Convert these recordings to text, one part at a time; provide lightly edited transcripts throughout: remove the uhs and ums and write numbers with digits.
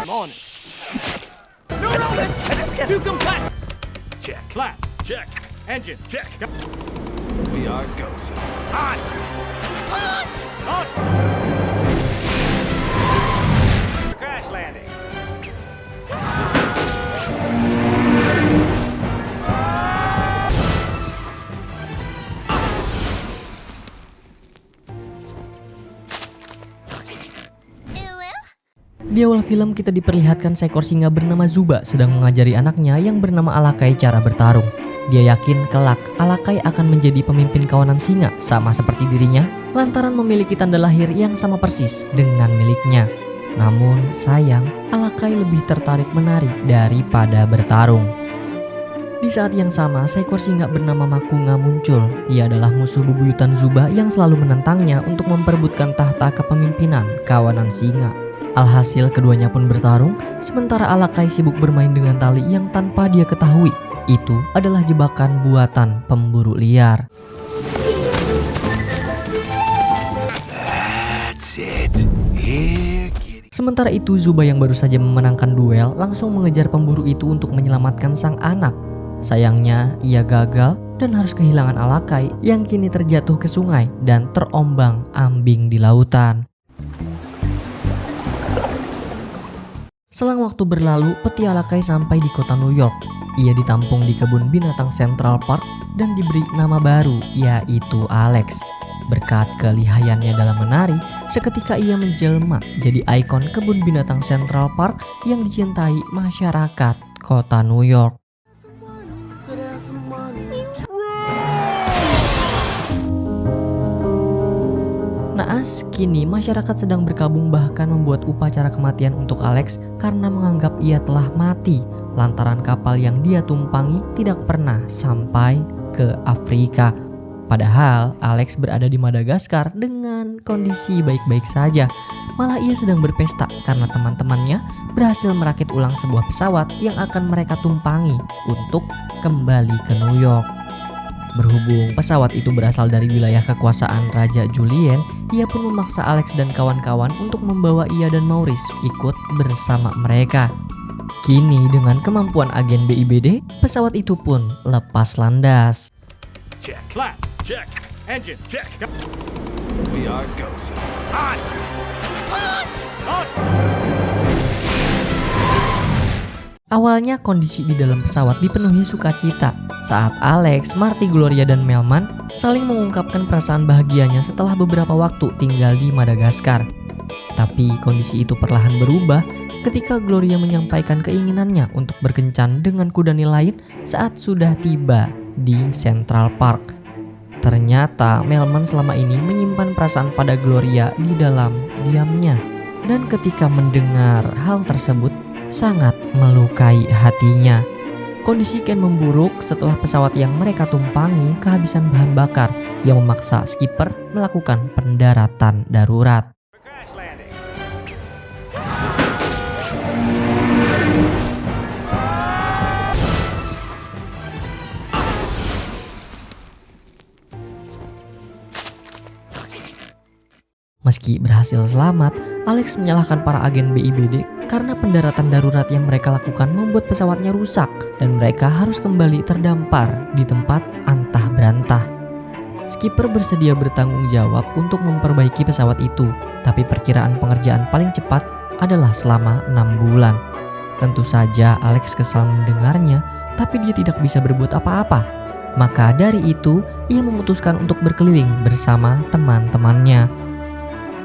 Morning. Two complaints. Check. Flaps. Check. Engine. Check. We are go, sir. On. On. Crash landing. Di awal film kita diperlihatkan seekor singa bernama Zuba sedang mengajari anaknya yang bernama Alakai cara bertarung. Dia yakin kelak Alakai akan menjadi pemimpin kawanan singa sama seperti dirinya lantaran memiliki tanda lahir yang sama persis dengan miliknya. Namun sayang, Alakai lebih tertarik menari daripada bertarung. Di saat yang sama, seekor singa bernama Makunga muncul. Ia adalah musuh bebuyutan Zuba yang selalu menentangnya untuk memperebutkan tahta kepemimpinan kawanan singa. Alhasil keduanya pun bertarung, sementara Alakai sibuk bermain dengan tali yang tanpa dia ketahui itu adalah jebakan buatan pemburu liar. That's it. Here, kitty. Sementara itu Zuba yang baru saja memenangkan duel langsung mengejar pemburu itu untuk menyelamatkan sang anak. Sayangnya ia gagal dan harus kehilangan Alakai yang kini terjatuh ke sungai dan terombang-ambing di lautan. Selang waktu berlalu, peti Alakai sampai di kota New York. Ia ditampung di kebun binatang Central Park dan diberi nama baru, yaitu Alex. Berkat kelihayannya dalam menari, seketika ia menjelma jadi ikon kebun binatang Central Park yang dicintai masyarakat kota New York. Naas, kini masyarakat sedang berkabung bahkan membuat upacara kematian untuk Alex karena menganggap ia telah mati lantaran kapal yang dia tumpangi tidak pernah sampai ke Afrika. Padahal Alex berada di Madagaskar dengan kondisi baik-baik saja. Malah ia sedang berpesta karena teman-temannya berhasil merakit ulang sebuah pesawat yang akan mereka tumpangi untuk kembali ke New York. Berhubung pesawat itu berasal dari wilayah kekuasaan Raja Julien, ia pun memaksa Alex dan kawan-kawan untuk membawa ia dan Maurice ikut bersama mereka. Kini dengan kemampuan agen BIBD, pesawat itu pun lepas landas. Check. Flaps. Check. Engine. Check. We are go, sir. On. On. Awalnya kondisi di dalam pesawat dipenuhi sukacita saat Alex, Marty, Gloria, dan Melman saling mengungkapkan perasaan bahagianya setelah beberapa waktu tinggal di Madagaskar. Tapi kondisi itu perlahan berubah ketika Gloria menyampaikan keinginannya untuk berkencan dengan kudanil lain saat sudah tiba di Central Park. Ternyata Melman selama ini menyimpan perasaan pada Gloria di dalam diamnya. Dan ketika mendengar hal tersebut, sangat melukai hatinya. Kondisi kian memburuk setelah pesawat yang mereka tumpangi kehabisan bahan bakar yang memaksa skipper melakukan pendaratan darurat. Crash landing. Meski berhasil selamat, Alex menyalahkan para agen BIBD karena pendaratan darurat yang mereka lakukan membuat pesawatnya rusak dan mereka harus kembali terdampar di tempat antah berantah. Skipper bersedia bertanggung jawab untuk memperbaiki pesawat itu, tapi perkiraan pengerjaan paling cepat adalah selama 6 bulan. Tentu saja Alex kesal mendengarnya, tapi dia tidak bisa berbuat apa-apa. Maka dari itu, ia memutuskan untuk berkeliling bersama teman-temannya.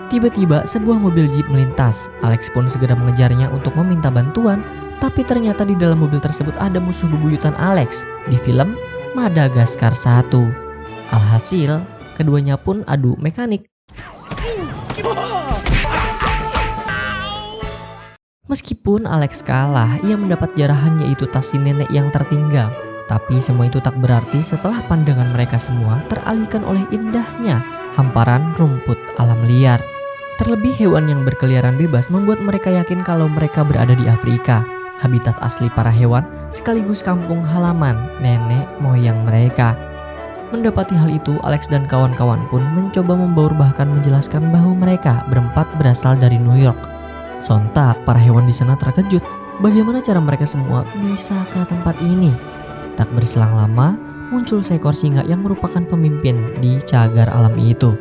Tiba-tiba sebuah mobil jeep melintas. Alex pun segera mengejarnya untuk meminta bantuan, tapi ternyata di dalam mobil tersebut ada musuh bebuyutan Alex di film Madagaskar 1. Alhasil, keduanya pun adu mekanik. Meskipun Alex kalah, ia mendapat jarahan yaitu tas si nenek yang tertinggal. Tapi semua itu tak berarti setelah pandangan mereka semua teralihkan oleh indahnya hamparan rumput alam liar. Terlebih hewan yang berkeliaran bebas membuat mereka yakin kalau mereka berada di Afrika, habitat asli para hewan sekaligus kampung halaman nenek moyang mereka. Mendapati hal itu, Alex dan kawan-kawan pun mencoba membaur bahkan menjelaskan bahwa mereka berempat berasal dari New York. Sontak para hewan di sana terkejut. Bagaimana cara mereka semua bisa ke tempat ini? Tak berselang lama, muncul seekor singa yang merupakan pemimpin di cagar alam itu.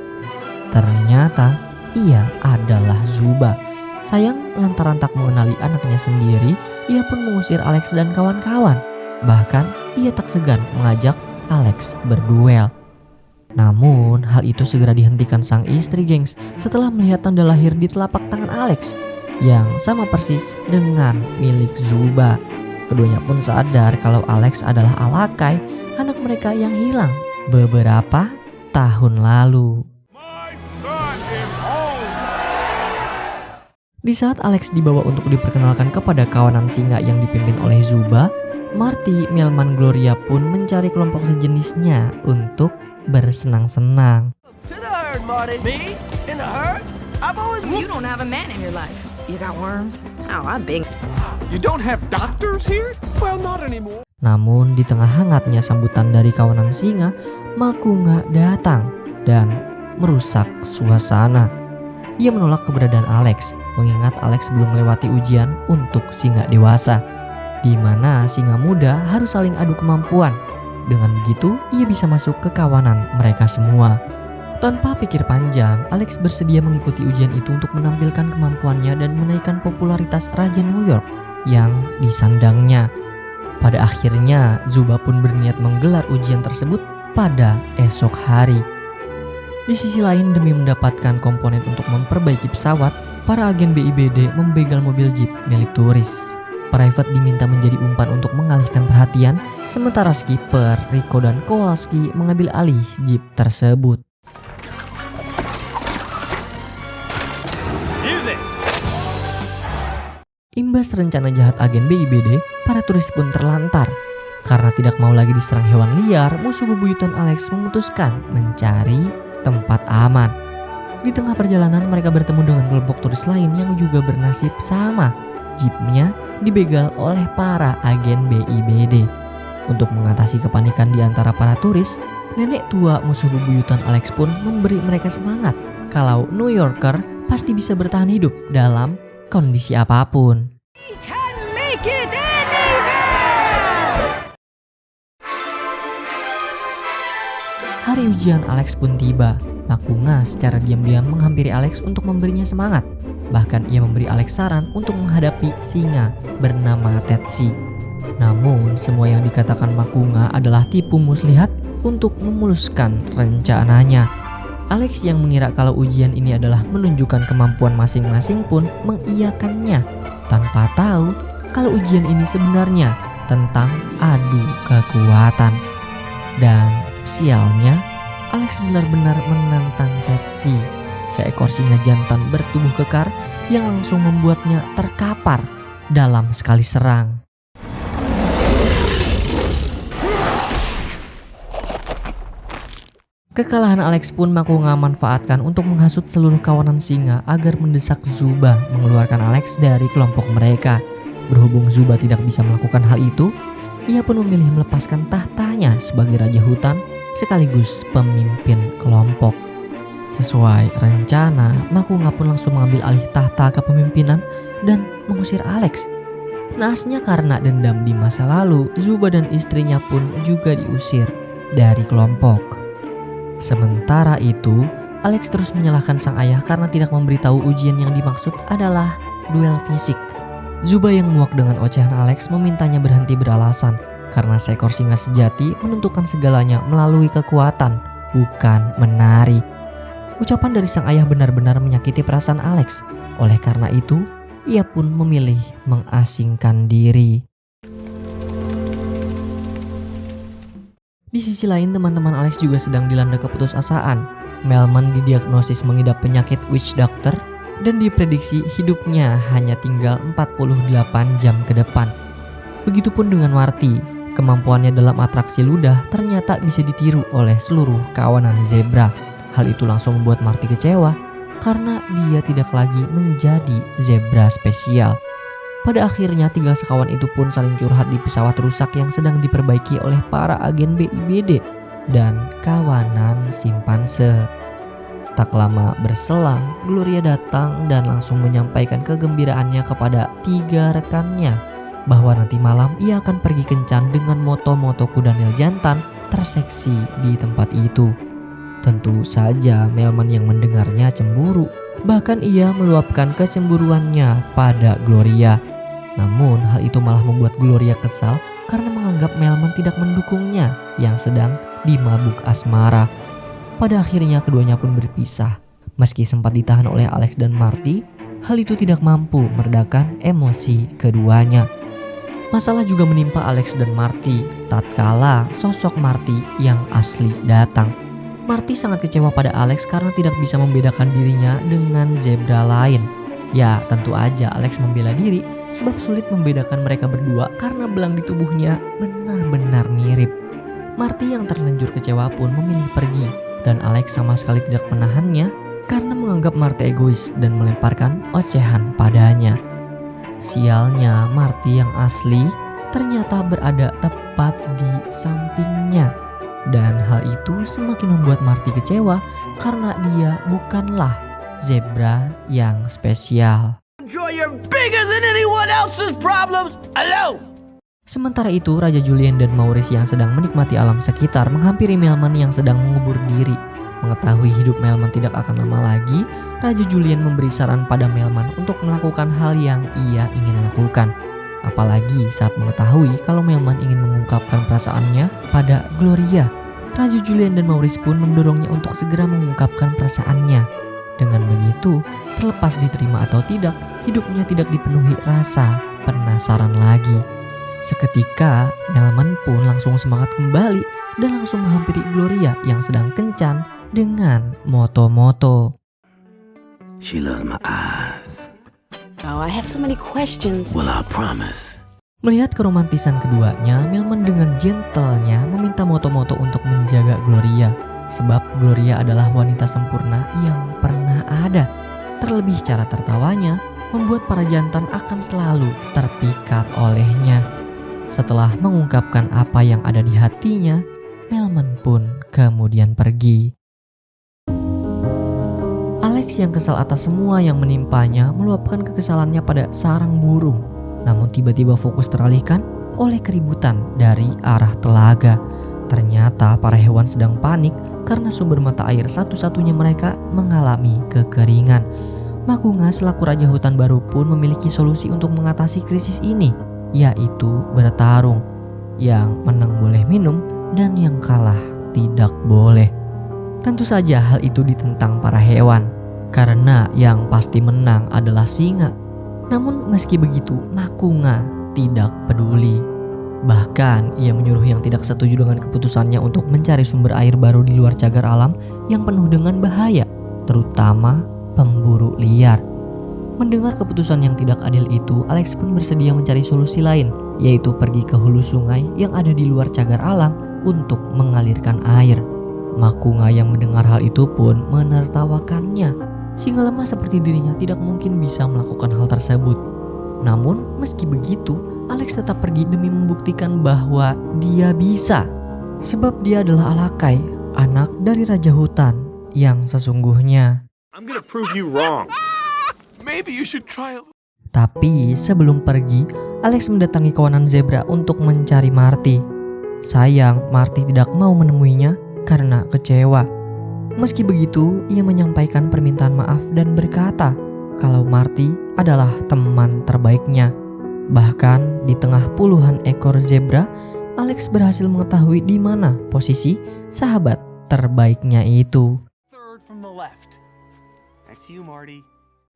Ternyata ia adalah Zuba. Sayang lantaran tak mengenali anaknya sendiri, ia pun mengusir Alex dan kawan-kawan. Bahkan ia tak segan mengajak Alex berduel. Namun hal itu segera dihentikan sang istri, gengs, setelah melihat tanda lahir di telapak tangan Alex yang sama persis dengan milik Zuba. Keduanya pun sadar kalau Alex adalah Alakai, anak mereka yang hilang beberapa tahun lalu. My son is home! Di saat Alex dibawa untuk diperkenalkan kepada kawanan singa yang dipimpin oleh Zuba, Marty, Melman, Gloria pun mencari kelompok sejenisnya untuk bersenang-senang. To the herd, Marty. Me? In the herd? I've always... You don't have a man in your life. You got worms? Oh, I'm big. You don't have doctors here? Well, not anymore. Namun di tengah hangatnya sambutan dari kawanan singa, Makunga datang dan merusak suasana. Ia menolak keberadaan Alex, mengingat Alex belum melewati ujian untuk singa dewasa, di mana singa muda harus saling adu kemampuan. Dengan begitu, ia bisa masuk ke kawanan mereka semua. Tanpa pikir panjang, Alex bersedia mengikuti ujian itu untuk menampilkan kemampuannya dan menaikkan popularitas Raja New York yang disandangnya. Pada akhirnya, Zuba pun berniat menggelar ujian tersebut pada esok hari. Di sisi lain, demi mendapatkan komponen untuk memperbaiki pesawat, para agen BIBD membegal mobil jeep milik turis. Private diminta menjadi umpan untuk mengalihkan perhatian, sementara skipper, Rico, dan Kowalski mengambil alih jeep tersebut. Music! Imbas rencana jahat agen BIBD, para turis pun terlantar. Karena tidak mau lagi diserang hewan liar, musuh bebuyutan Alex memutuskan mencari tempat aman. Di tengah perjalanan, mereka bertemu dengan kelompok turis lain yang juga bernasib sama. Jeepnya dibegal oleh para agen BIBD. Untuk mengatasi kepanikan di antara para turis, nenek tua musuh bebuyutan Alex pun memberi mereka semangat kalau New Yorker pasti bisa bertahan hidup dalam kondisi apapun. Can make it anywhere! Hari ujian Alex pun tiba. Makunga secara diam-diam menghampiri Alex untuk memberinya semangat. Bahkan ia memberi Alex saran untuk menghadapi singa bernama Tetsi. Namun semua yang dikatakan Makunga adalah tipu muslihat untuk memuluskan rencananya. Alex yang mengira kalau ujian ini adalah menunjukkan kemampuan masing-masing pun mengiyakannya, tanpa tahu kalau ujian ini sebenarnya tentang adu kekuatan. Dan sialnya, Alex benar-benar menantang Tetsi, seekor singa jantan bertubuh kekar yang langsung membuatnya terkapar dalam sekali serang. Kekalahan Alex pun Makunga manfaatkan untuk menghasut seluruh kawanan singa agar mendesak Zuba mengeluarkan Alex dari kelompok mereka. Berhubung Zuba tidak bisa melakukan hal itu, ia pun memilih melepaskan tahtanya sebagai raja hutan sekaligus pemimpin kelompok. Sesuai rencana, Makunga pun langsung mengambil alih tahta kepemimpinan dan mengusir Alex. Naasnya karena dendam di masa lalu, Zuba dan istrinya pun juga diusir dari kelompok. Sementara itu, Alex terus menyalahkan sang ayah karena tidak memberitahu ujian yang dimaksud adalah duel fisik. Zuba yang muak dengan ocehan Alex memintanya berhenti beralasan karena seekor singa sejati menentukan segalanya melalui kekuatan, bukan menari. Ucapan dari sang ayah benar-benar menyakiti perasaan Alex. Oleh karena itu, ia pun memilih mengasingkan diri. Di sisi lain, teman-teman Alex juga sedang dilanda keputusasaan. Melman didiagnosis mengidap penyakit witch doctor dan diprediksi hidupnya hanya tinggal 48 jam ke depan. Begitupun dengan Marty, kemampuannya dalam atraksi ludah ternyata bisa ditiru oleh seluruh kawanan zebra. Hal itu langsung membuat Marty kecewa karena dia tidak lagi menjadi zebra spesial. Pada akhirnya, tiga sekawan itu pun saling curhat di pesawat rusak yang sedang diperbaiki oleh para agen BIBD dan kawanan simpanse. Tak lama berselang, Gloria datang dan langsung menyampaikan kegembiraannya kepada 3 rekannya bahwa nanti malam ia akan pergi kencan dengan moto-moto kudanil jantan terseksi di tempat itu. Tentu saja Melman yang mendengarnya cemburu, bahkan ia meluapkan kecemburuannya pada Gloria. Namun hal itu malah membuat Gloria kesal karena menganggap Melman tidak mendukungnya yang sedang dimabuk asmara. Pada akhirnya keduanya pun berpisah. Meski sempat ditahan oleh Alex dan Marty, hal itu tidak mampu meredakan emosi keduanya. Masalah juga menimpa Alex dan Marty tatkala sosok Marty yang asli datang. Marty sangat kecewa pada Alex karena tidak bisa membedakan dirinya dengan zebra lain. Ya, tentu aja Alex membela diri sebab sulit membedakan mereka berdua karena belang di tubuhnya benar-benar mirip. Marty yang terlanjur kecewa pun memilih pergi dan Alex sama sekali tidak menahannya karena menganggap Marty egois dan melemparkan ocehan padanya. Sialnya, Marty yang asli ternyata berada tepat di sampingnya. Dan hal itu semakin membuat Marty kecewa karena dia bukanlah zebra yang spesial. You're bigger than anyone else's problems alone. Sementara itu, Raja Julian dan Maurice yang sedang menikmati alam sekitar menghampiri Melman yang sedang mengubur diri. Mengetahui hidup Melman tidak akan lama lagi, Raja Julian memberi saran pada Melman untuk melakukan hal yang ia ingin lakukan. Apalagi saat mengetahui kalau Melman ingin mengungkapkan perasaannya pada Gloria. Raja Julian dan Maurice pun mendorongnya untuk segera mengungkapkan perasaannya. Dengan begitu, terlepas diterima atau tidak, hidupnya tidak dipenuhi rasa penasaran lagi. Seketika, Melman pun langsung semangat kembali dan langsung menghampiri Gloria yang sedang kencan dengan moto-moto. She loves my eyes. Oh, I have so many questions. Well, I promise. Melihat keromantisan keduanya, Melman dengan gentlenya meminta moto-moto untuk menjaga Gloria. Sebab Gloria adalah wanita sempurna yang pernah ada. Terlebih cara tertawanya membuat para jantan akan selalu terpikat olehnya. Setelah mengungkapkan apa yang ada di hatinya, Melman pun kemudian pergi. Alex yang kesal atas semua yang menimpanya meluapkan kekesalannya pada sarang burung. Namun tiba-tiba fokus teralihkan oleh keributan dari arah telaga. Ternyata para hewan sedang panik karena sumber mata air satu-satunya mereka mengalami kekeringan. Makunga selaku raja hutan baru pun memiliki solusi untuk mengatasi krisis ini, yaitu bertarung. Yang menang boleh minum dan yang kalah tidak boleh. Tentu saja hal itu ditentang para hewan, karena yang pasti menang adalah singa. Namun meski begitu, Makunga tidak peduli. Bahkan ia menyuruh yang tidak setuju dengan keputusannya untuk mencari sumber air baru di luar cagar alam yang penuh dengan bahaya, terutama pemburu liar. Mendengar keputusan yang tidak adil itu, Alex pun bersedia mencari solusi lain, yaitu pergi ke hulu sungai yang ada di luar cagar alam untuk mengalirkan air. Makunga yang mendengar hal itu pun menertawakannya. Singa lemah seperti dirinya tidak mungkin bisa melakukan hal tersebut. Namun meski begitu, Alex tetap pergi demi membuktikan bahwa dia bisa. Sebab dia adalah Alakai, anak dari Raja Hutan yang sesungguhnya. I'm gonna prove you wrong. Maybe you should try. Tapi sebelum pergi, Alex mendatangi kawanan zebra untuk mencari Marty. Sayang, Marty tidak mau menemuinya karena kecewa. Meski begitu, ia menyampaikan permintaan maaf dan berkata kalau Marty adalah teman terbaiknya. Bahkan di tengah puluhan ekor zebra, Alex berhasil mengetahui di mana posisi sahabat terbaiknya itu. Third from the left. That's you, Marty.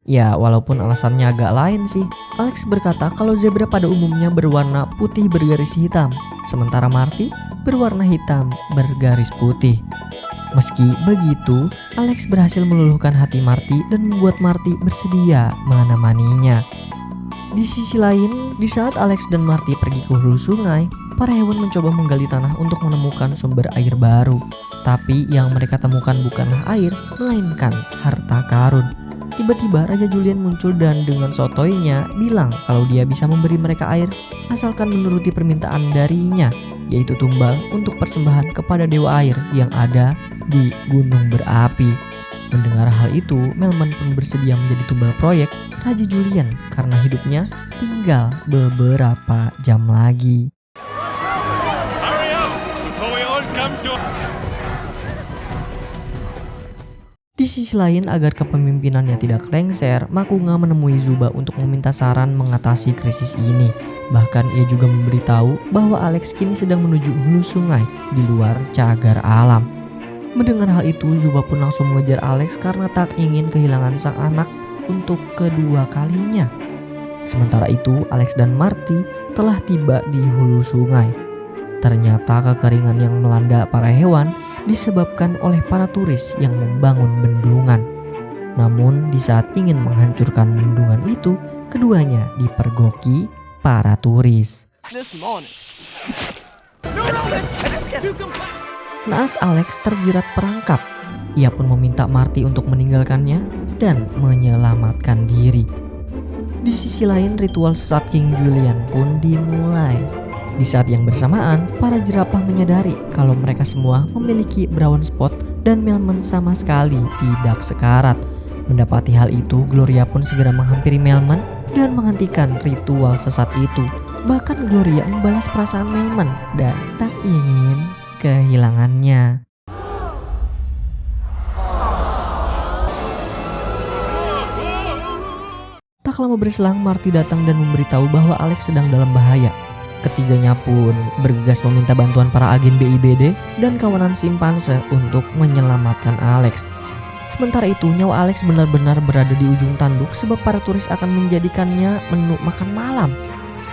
Ya, walaupun alasannya agak lain sih. Alex berkata kalau zebra pada umumnya berwarna putih bergaris hitam, sementara Marty berwarna hitam bergaris putih. Meski begitu, Alex berhasil meluluhkan hati Marty dan membuat Marty bersedia menemaninya. Di sisi lain, di saat Alex dan Marty pergi ke hulu sungai, para hewan mencoba menggali tanah untuk menemukan sumber air baru. Tapi yang mereka temukan bukanlah air, melainkan harta karun. Tiba-tiba Raja Julian muncul dan dengan sotoinya bilang kalau dia bisa memberi mereka air asalkan menuruti permintaan darinya, yaitu tumbal untuk persembahan kepada dewa air yang ada di gunung berapi. Mendengar hal itu, Melman pun bersedia menjadi tumbal proyek Raja Julian karena hidupnya tinggal beberapa jam lagi. Hurry up before we all come to. Di sisi lain, agar kepemimpinannya tidak lengser, Makuga menemui Zuba untuk meminta saran mengatasi krisis ini. Bahkan ia juga memberitahu bahwa Alex kini sedang menuju hulu sungai di luar cagar alam. Mendengar hal itu, Zuba pun langsung mengejar Alex karena tak ingin kehilangan sang anak untuk kedua kalinya. Sementara itu, Alex dan Marty telah tiba di hulu sungai. Ternyata kekeringan yang melanda para hewan disebabkan oleh para turis yang membangun bendungan. Namun di saat ingin menghancurkan bendungan itu, keduanya dipergoki para turis. This morning. No, I just can't. Naas Alex terjerat perangkap. Ia pun meminta Marty untuk meninggalkannya dan menyelamatkan diri. Di sisi lain, ritual sesat King Julian pun dimulai. Di saat yang bersamaan, para jerapah menyadari kalau mereka semua memiliki brown spot dan Melman sama sekali tidak sekarat. Mendapati hal itu, Gloria pun segera menghampiri Melman dan menghentikan ritual sesat itu. Bahkan Gloria membalas perasaan Melman dan tak ingin kehilangannya. Tak lama berselang, Marty datang dan memberitahu bahwa Alex sedang dalam bahaya. Ketiganya pun bergegas meminta bantuan para agen BIBD dan kawanan simpanse untuk menyelamatkan Alex. Sementara itu, nyawa Alex benar-benar berada di ujung tanduk sebab para turis akan menjadikannya menu makan malam.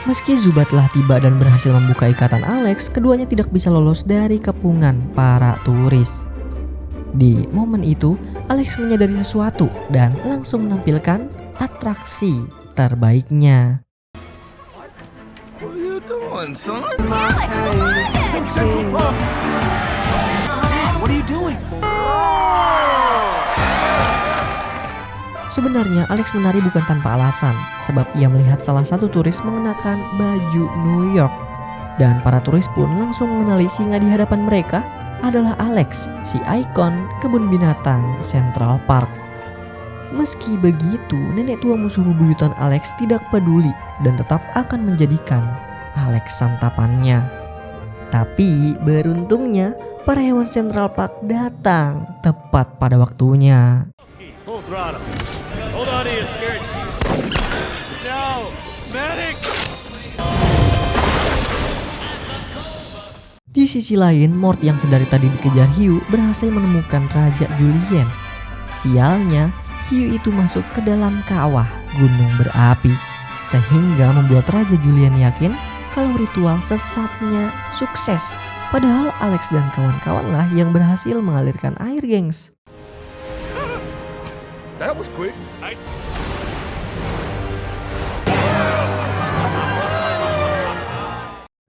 Meski Zuba telah tiba dan berhasil membuka ikatan Alex, keduanya tidak bisa lolos dari kepungan para turis. Di momen itu, Alex menyadari sesuatu dan langsung menampilkan atraksi terbaiknya. What are you doing, son? What are you doing? Sebenarnya Alex menari bukan tanpa alasan, sebab ia melihat salah satu turis mengenakan baju New York. Dan para turis pun langsung mengenali singa di hadapan mereka adalah Alex, si ikon kebun binatang Central Park. Meski begitu, nenek tua musuh bebuyutan Alex tidak peduli dan tetap akan menjadikan Alex santapannya. Tapi beruntungnya, para hewan Central Park datang tepat pada waktunya. Full throttle. Hold on to your skirts. No, medic. Di sisi lain, Mort yang sedari tadi dikejar hiu berhasil menemukan Raja Julian. Sialnya, hiu itu masuk ke dalam kawah gunung berapi, sehingga membuat Raja Julian yakin kalau ritual sesatnya sukses. Padahal Alex dan kawan-kawanlah yang berhasil mengalirkan air, gengs. That was quick.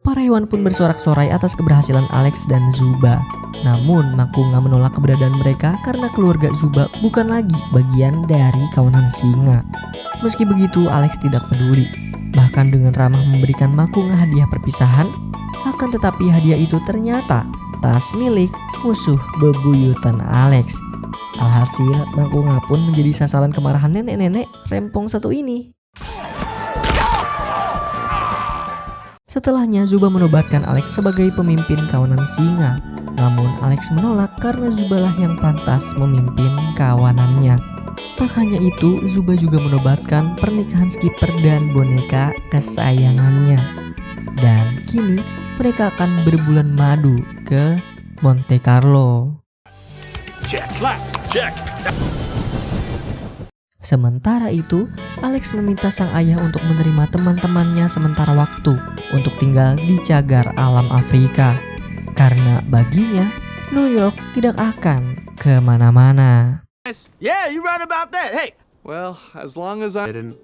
Para hewan pun bersorak-sorai atas keberhasilan Alex dan Zuba. Namun Makuga menolak keberadaan mereka karena keluarga Zuba bukan lagi bagian dari kawanan singa. Meski begitu, Alex tidak peduli. Bahkan dengan ramah memberikan Makuga hadiah perpisahan. Akan tetapi hadiah itu ternyata tas milik musuh bebuyutan Alex. Alhasil, Makuga pun menjadi sasaran kemarahan nenek-nenek rempong satu ini. Setelahnya, Zuba menobatkan Alex sebagai pemimpin kawanan singa. Namun Alex menolak karena Zuba lah yang pantas memimpin kawanannya. Tak hanya itu, Zuba juga menobatkan pernikahan Skipper dan boneka kesayangannya. Dan kini mereka akan berbulan madu ke Monte Carlo. Check. Flaps. Check. Sementara itu, Alex meminta sang ayah untuk menerima teman-temannya sementara waktu untuk tinggal di cagar alam Afrika. Karena baginya, New York tidak akan kemana-mana. Yeah, you're right about that. Hey, Well, as long as I didn't.